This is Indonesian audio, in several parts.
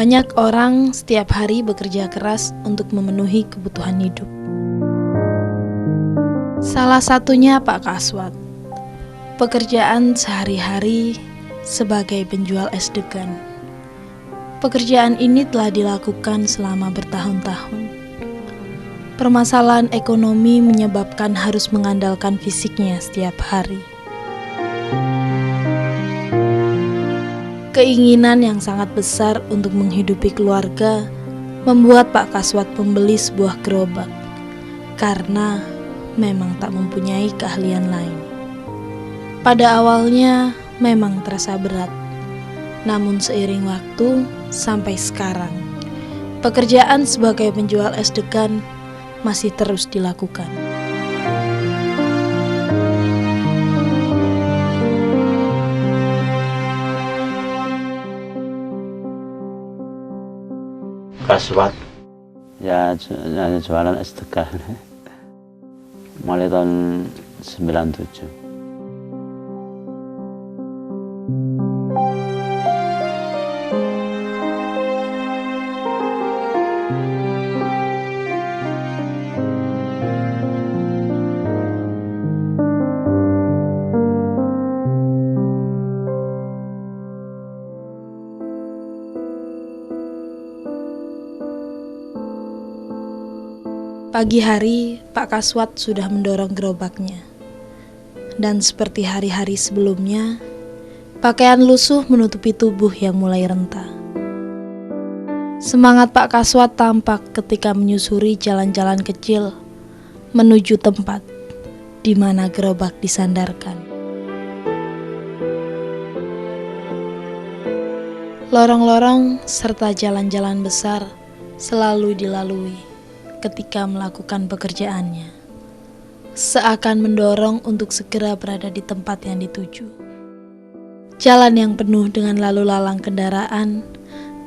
Banyak orang setiap hari bekerja keras untuk memenuhi kebutuhan hidup. Salah satunya Pak Kaswat. Pekerjaan sehari-hari sebagai penjual es degan. Pekerjaan ini telah dilakukan selama bertahun-tahun. Permasalahan ekonomi menyebabkan harus mengandalkan fisiknya setiap hari. Keinginan yang sangat besar untuk menghidupi keluarga membuat Pak Kaswat membeli sebuah gerobak karena memang tak mempunyai keahlian lain. Pada awalnya memang terasa berat, namun seiring waktu sampai sekarang, pekerjaan sebagai penjual es degan masih terus dilakukan. Kaswat ya jualan es degan mulai tahun 97. Pagi hari, Pak Kaswat sudah mendorong gerobaknya. Dan seperti hari-hari sebelumnya, pakaian lusuh menutupi tubuh yang mulai renta. Semangat Pak Kaswat tampak ketika menyusuri jalan-jalan kecil menuju tempat di mana gerobak disandarkan. Lorong-lorong serta jalan-jalan besar selalu dilalui ketika melakukan pekerjaannya, seakan mendorong untuk segera berada di tempat yang dituju. Jalan yang penuh dengan lalu lalang kendaraan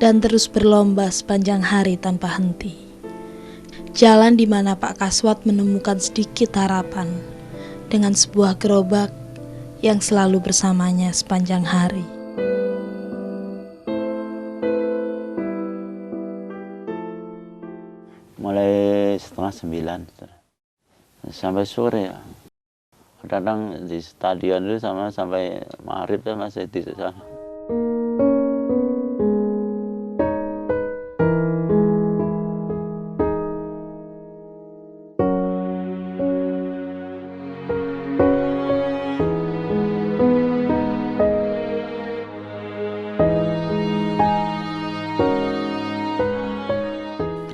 dan terus berlomba sepanjang hari tanpa henti. Jalan di mana Pak Kaswat menemukan sedikit harapan dengan sebuah gerobak yang selalu bersamanya sepanjang hari. Mulai setengah 9 sampai sore ya. Kadang di stadion itu sampai maghrib ya masih di sana.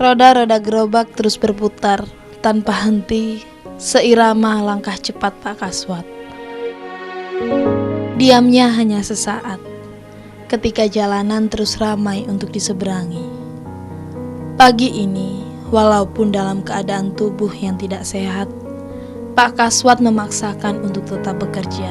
Roda-roda gerobak terus berputar tanpa henti seirama langkah cepat Pak Kaswat. Diamnya hanya sesaat ketika jalanan terus ramai untuk diseberangi. Pagi ini, walaupun dalam keadaan tubuh yang tidak sehat, Pak Kaswat memaksakan untuk tetap bekerja.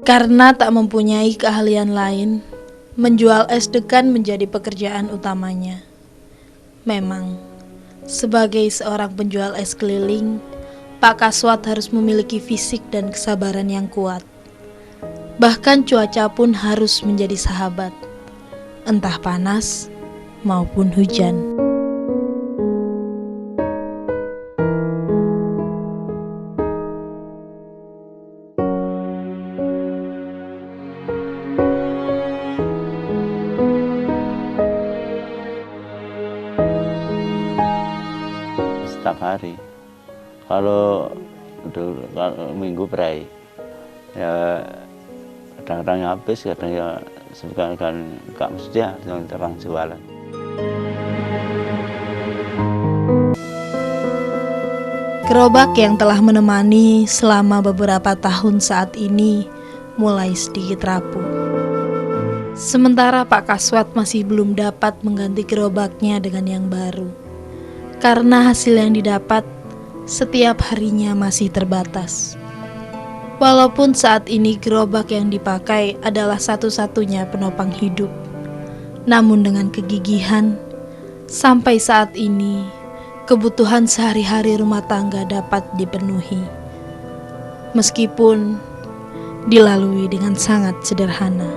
Karena tak mempunyai keahlian lain, menjual es degan menjadi pekerjaan utamanya. Memang, sebagai seorang penjual es keliling, Pak Kaswat harus memiliki fisik dan kesabaran yang kuat. Bahkan cuaca pun harus menjadi sahabat, entah panas maupun hujan. Setiap hari. Kalau minggu berai ya kadang-kadang habis, kadang ya sekarang nggak mesti ya orang jualan. Gerobak yang telah menemani selama beberapa tahun saat ini mulai sedikit rapuh. Sementara Pak Kaswat masih belum dapat mengganti gerobaknya dengan yang baru. Karena hasil yang didapat setiap harinya masih terbatas. Walaupun saat ini gerobak yang dipakai adalah satu-satunya penopang hidup, namun dengan kegigihan, sampai saat ini kebutuhan sehari-hari rumah tangga dapat dipenuhi. Meskipun dilalui dengan sangat sederhana.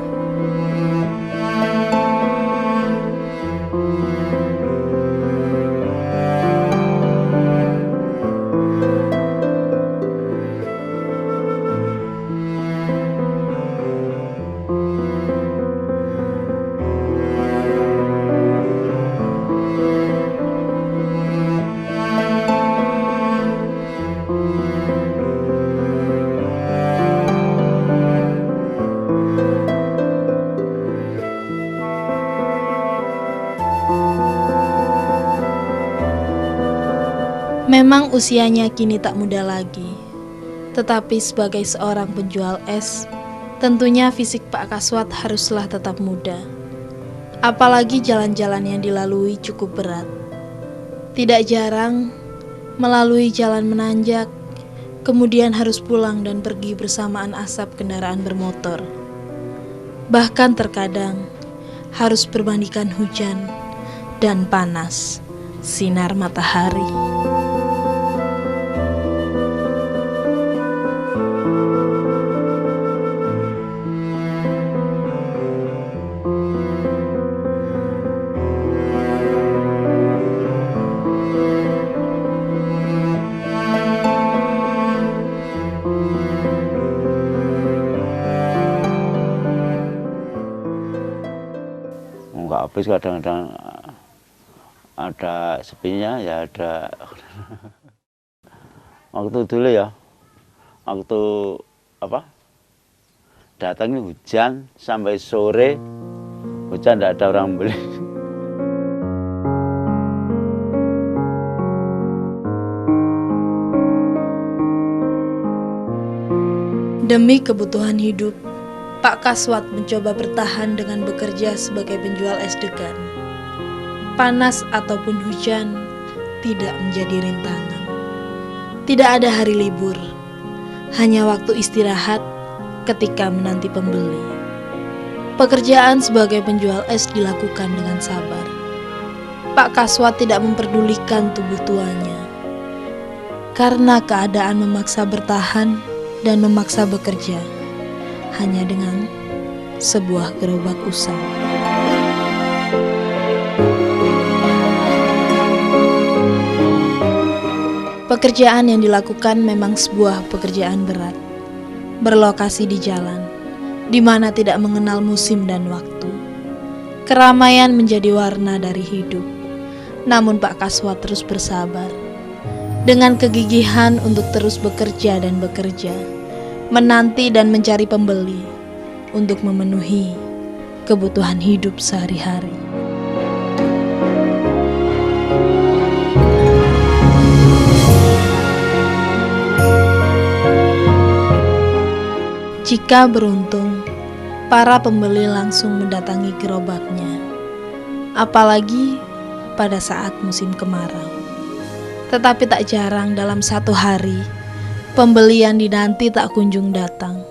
Memang usianya kini tak muda lagi, tetapi sebagai seorang penjual es, tentunya fisik Pak Kaswat haruslah tetap muda. Apalagi jalan-jalan yang dilalui cukup berat. Tidak jarang melalui jalan menanjak, kemudian harus pulang dan pergi bersamaan asap kendaraan bermotor. Bahkan terkadang harus berbandingkan hujan dan panas sinar matahari. Nggak habis, kadang-kadang ada sepinya ya ada. Waktu dulu ya, waktu datangnya hujan sampai sore, hujan tidak ada orang beli. Demi kebutuhan hidup, Pak Kaswat mencoba bertahan dengan bekerja sebagai penjual es degan. Panas ataupun hujan tidak menjadi rintangan. Tidak ada hari libur, hanya waktu istirahat ketika menanti pembeli. Pekerjaan sebagai penjual es dilakukan dengan sabar. Pak Kaswat tidak memperdulikan tubuh tuanya, karena keadaan memaksa bertahan dan memaksa bekerja hanya dengan sebuah gerobak usang. Pekerjaan yang dilakukan memang sebuah pekerjaan berat, berlokasi di jalan, di mana tidak mengenal musim dan waktu. Keramaian menjadi warna dari hidup, namun Pak Kaswat terus bersabar, dengan kegigihan untuk terus bekerja dan bekerja, menanti dan mencari pembeli untuk memenuhi kebutuhan hidup sehari-hari. Jika beruntung, para pembeli langsung mendatangi gerobaknya, apalagi pada saat musim kemarau. Tetapi tak jarang dalam satu hari, pembeli yang dinanti tak kunjung datang.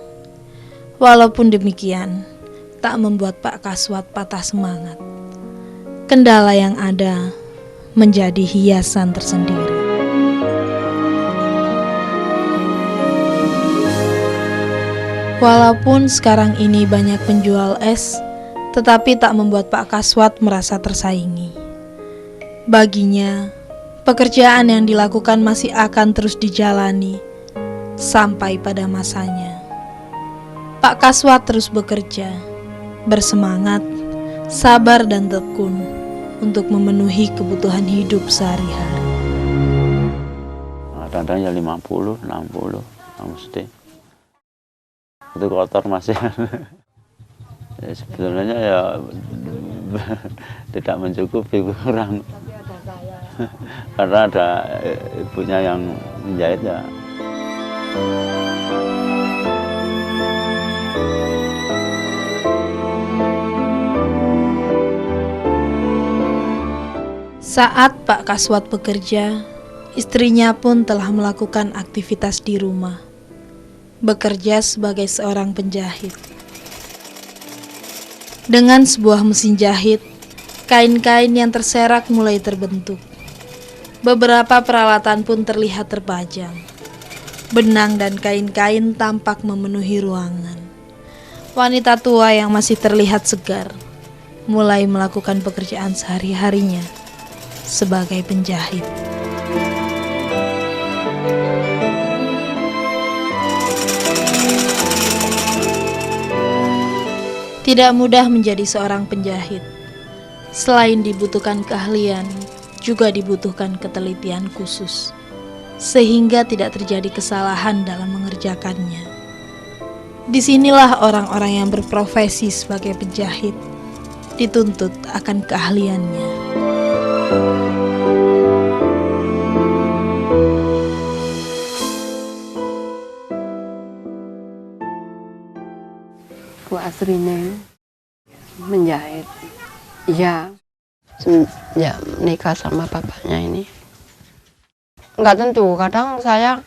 Walaupun demikian, tak membuat Pak Kaswat patah semangat. Kendala yang ada menjadi hiasan tersendiri. Walaupun sekarang ini banyak penjual es, tetapi tak membuat Pak Kaswat merasa tersaingi. Baginya, pekerjaan yang dilakukan masih akan terus dijalani sampai pada masanya. Pak Kaswat terus bekerja, bersemangat, sabar dan tekun untuk memenuhi kebutuhan hidup sehari-hari. Kadang-kadang ya 50, 60, mesti. Itu kotor masih. Ya, sebenarnya ya tidak mencukupi, kurang. Karena ada ibunya yang menjahit ya. Saat Pak Kaswat bekerja, istrinya pun telah melakukan aktivitas di rumah, bekerja sebagai seorang penjahit. Dengan sebuah mesin jahit, kain-kain yang terserak mulai terbentuk. Beberapa peralatan pun terlihat terpajang. Benang dan kain-kain tampak memenuhi ruangan. Wanita tua yang masih terlihat segar mulai melakukan pekerjaan sehari-harinya sebagai penjahit. Tidak mudah menjadi seorang penjahit. Selain dibutuhkan keahlian, juga dibutuhkan ketelitian khusus, sehingga tidak terjadi kesalahan dalam mengerjakannya. Disinilah orang-orang yang berprofesi sebagai penjahit dituntut akan keahliannya. Bu aslinya menjahit. Iya, semenjak menikah sama bapaknya ini. Enggak tentu, kadang saya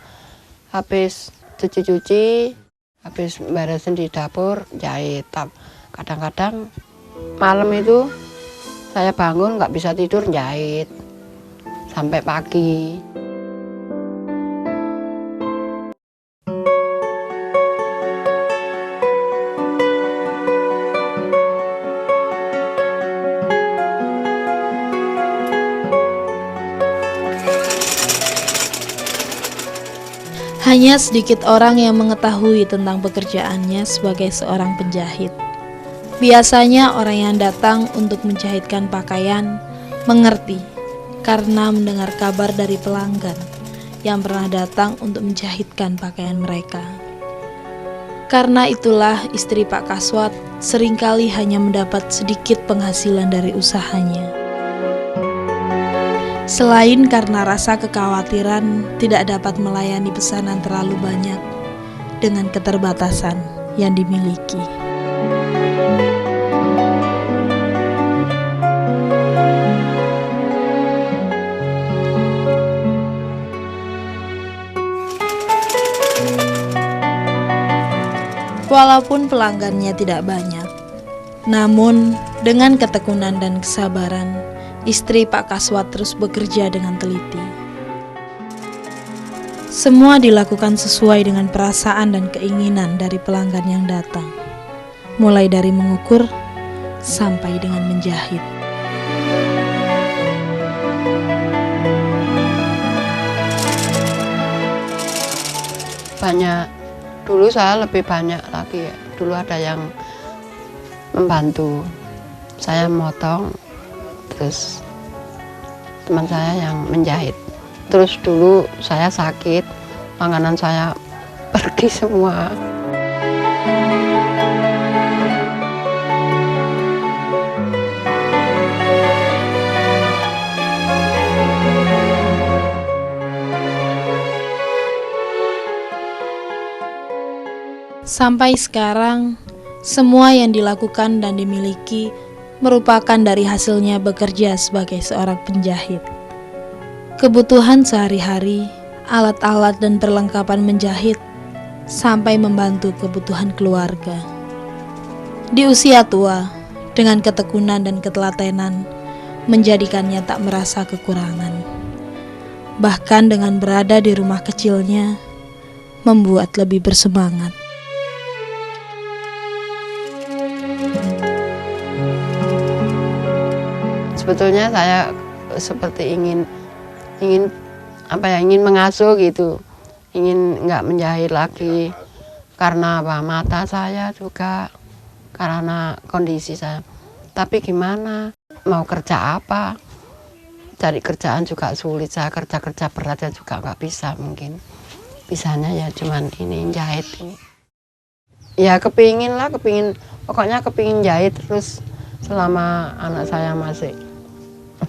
habis cuci-cuci, habis beresin di dapur, jahit. Kadang-kadang malam itu saya bangun nggak bisa tidur, jahit sampai pagi. Hanya sedikit orang yang mengetahui tentang pekerjaannya sebagai seorang penjahit. Biasanya orang yang datang untuk menjahitkan pakaian mengerti karena mendengar kabar dari pelanggan yang pernah datang untuk menjahitkan pakaian mereka. Karena itulah istri Pak Kaswat seringkali hanya mendapat sedikit penghasilan dari usahanya. Selain karena rasa kekhawatiran tidak dapat melayani pesanan terlalu banyak dengan keterbatasan yang dimiliki. Walaupun pelanggannya tidak banyak, namun dengan ketekunan dan kesabaran, istri Pak Kaswat terus bekerja dengan teliti. Semua dilakukan sesuai dengan perasaan dan keinginan dari pelanggan yang datang, mulai dari mengukur sampai dengan menjahit. Banyak, dulu saya lebih banyak lagi ya. Dulu ada yang membantu saya motong, terus teman saya yang menjahit. Terus dulu saya sakit, langganan saya pergi semua. Sampai sekarang, semua yang dilakukan dan dimiliki merupakan dari hasilnya bekerja sebagai seorang penjahit. Kebutuhan sehari-hari, alat-alat dan perlengkapan menjahit, sampai membantu kebutuhan keluarga. Di usia tua, dengan ketekunan dan ketelatenan, menjadikannya tak merasa kekurangan. Bahkan dengan berada di rumah kecilnya, membuat lebih bersemangat. Sebetulnya saya seperti ingin mengasuh gitu, ingin nggak menjahit lagi karena apa, mata saya juga, karena kondisi saya. Tapi gimana, mau kerja apa, cari kerjaan juga sulit, saya kerja berat juga nggak bisa, mungkin bisanya ya cuman ini jahit ini. Ya kepingin pokoknya kepingin jahit terus selama anak saya masih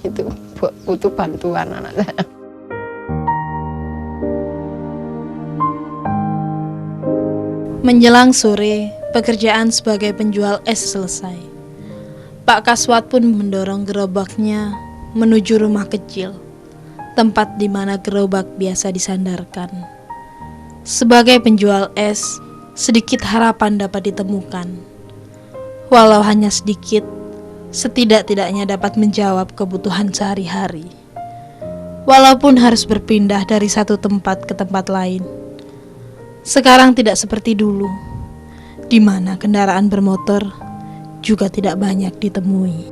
itu butuh bantuan anak saya. Menjelang sore, pekerjaan sebagai penjual es selesai. Pak Kaswat pun mendorong gerobaknya menuju rumah kecil, tempat di mana gerobak biasa disandarkan. Sebagai penjual es, sedikit harapan dapat ditemukan. Walau hanya sedikit, setidak-tidaknya dapat menjawab kebutuhan sehari-hari. Walaupun harus berpindah dari satu tempat ke tempat lain. Sekarang tidak seperti dulu, di mana kendaraan bermotor juga tidak banyak ditemui.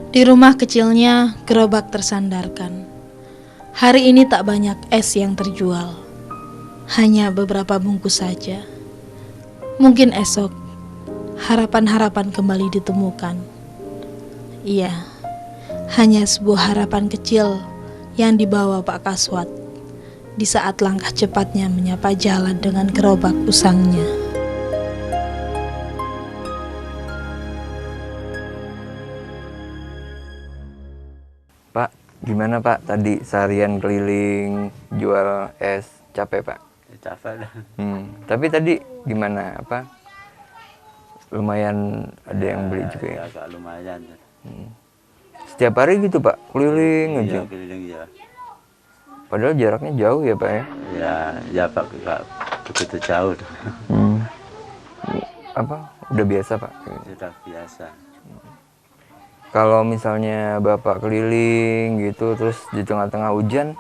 Di rumah kecilnya, gerobak tersandarkan. Hari ini tak banyak es yang terjual, hanya beberapa bungkus saja. Mungkin esok, harapan-harapan kembali ditemukan. Iya, hanya sebuah harapan kecil yang dibawa Pak Kaswat di saat langkah cepatnya menyapa jalan dengan gerobak usangnya. Pak, gimana Pak tadi seharian keliling jual es, capek Pak? Capek dah. Tapi tadi gimana apa? Lumayan ada yang beli juga ya. Agak lumayan. Setiap hari gitu Pak, keliling aja. Iya, keliling ya. Padahal jaraknya jauh ya Pak ya. Ya Pak, nggak begitu jauh. Apa? Udah biasa Pak. Sudah biasa. Kalau misalnya Bapak keliling gitu, terus di tengah-tengah hujan,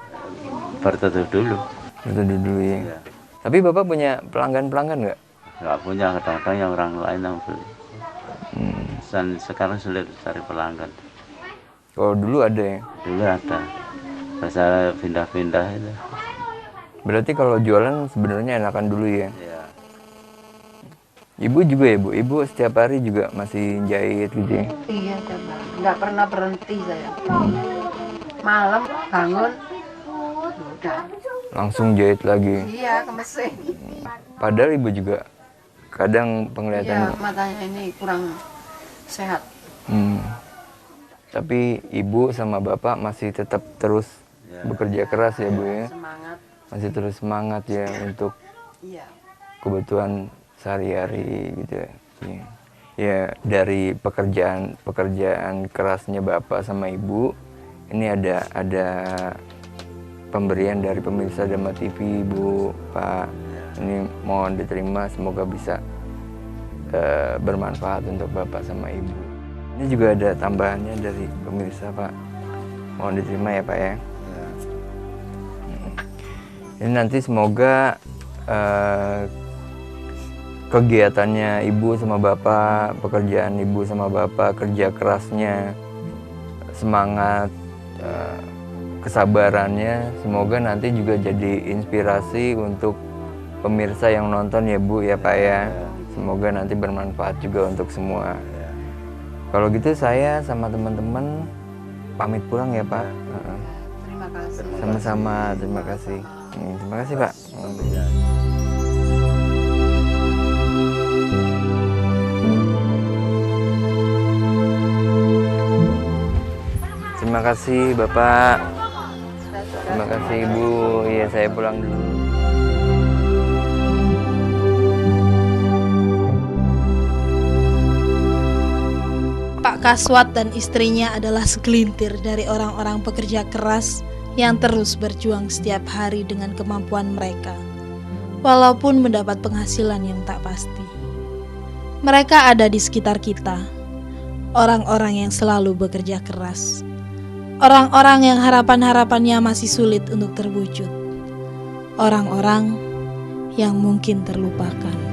Bertutup dulu. itu dulu ya. Ya. Tapi Bapak punya pelanggan-pelanggan nggak? Nggak punya, kadang-kadang yang orang lain yang beli. Dan sekarang sulit cari pelanggan. Kalau dulu ada ya. Dulu ada. Saya pindah-pindah itu. Berarti kalau jualan sebenarnya enakan dulu ya. Ya. Ibu juga ya Bu? Ibu setiap hari juga masih jahit gitu ya? Iya, coba. Nggak pernah berhenti saya. Malam bangun, udah. Langsung jahit lagi. Iya, ke mesin. Padahal Ibu juga kadang Iya, penglihatan. matanya ini kurang sehat. Tapi Ibu sama Bapak masih tetap terus bekerja keras ya Bu ya? Semangat. Masih terus semangat ya untuk Iya. kebutuhan sehari-hari gitu ya. Iya. Ya dari pekerjaan kerasnya Bapak sama Ibu, ini ada pemberian dari pemirsa Dhamma TV Bu, Pak. Ini mohon diterima, semoga bisa bermanfaat untuk Bapak sama Ibu. Ini juga ada tambahannya dari pemirsa Pak. Mohon diterima ya Pak ya. Ini nanti semoga kegiatannya Ibu sama Bapak, pekerjaan Ibu sama Bapak, kerja kerasnya, semangat, kesabarannya, semoga nanti juga jadi inspirasi untuk pemirsa yang nonton ya Bu ya Pak ya. Semoga nanti bermanfaat juga untuk semua. Kalau gitu saya sama teman-teman pamit pulang ya Pak. Terima kasih. Sama-sama, terima kasih. Terima kasih Pak. Terima kasih Bapak. Terima kasih Ibu. Iya, saya pulang dulu. Pak Kaswat dan istrinya adalah segelintir dari orang-orang pekerja keras yang terus berjuang setiap hari dengan kemampuan mereka, walaupun mendapat penghasilan yang tak pasti. Mereka ada di sekitar kita, orang-orang yang selalu bekerja keras, orang-orang yang harapan-harapannya masih sulit untuk terwujud, orang-orang yang mungkin terlupakan.